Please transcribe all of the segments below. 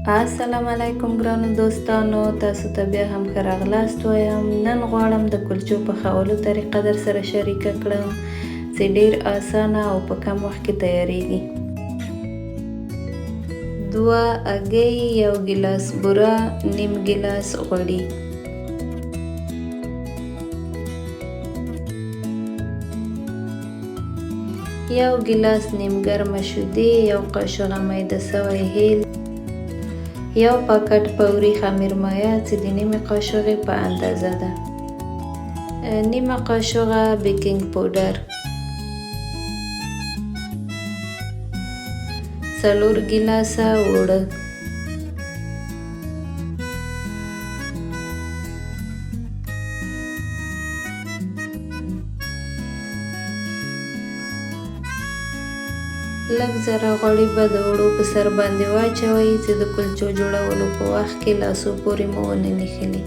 السلام علیکم ګرانو دوستانو، تاسو ته بیا هم ښه راغلاست وایم. نن غواړم د کلچو پخولو طریقه در سره شریکه کړم چې ډیر اسانه او په کم وخت کې تیاریږي. 2 هګۍ، 1 ګیلاس بوره، نیم ګیلاس غوړي، یو ګیلاس نیم ګرمه شیدې، یو قاشق میده سوی هیل، یو پاکټ فوري خمیر مایه چې د نیمه قاشقې په اندازه ده، نیمه قاشقه بیکینګ پودر، 4 ګیلاسه اوړه، لږ ذره غوړي به د اوړو په سر باندې واچوئ چې د کلچو جوړولو په وخت کې لاسو پورې مو ونه نښلي.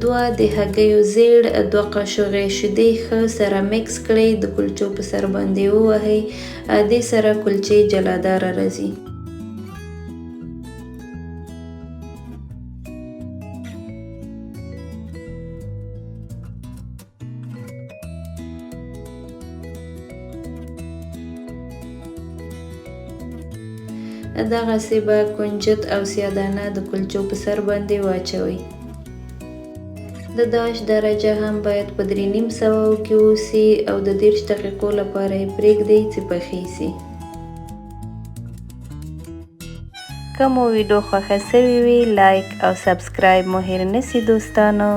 دوه د هګیو زیړ، 2 قاشقې شیدې ښه سره مکس کړئ، د کلچو په سر باندې ووهئ، دې سره کلچې جلاداره راځي. دغسې به کنجد او سیادانه د کلچو په سر باندې واچوئ. د داش درجه هم باید په 350 کې اوسي او د 30 دقیقو لپاره یې پرېږدئ چې پخې سي. که مو ویډیو خوښه سوې وي لایک او سبسکرایب مو هیر نسي دوستانو.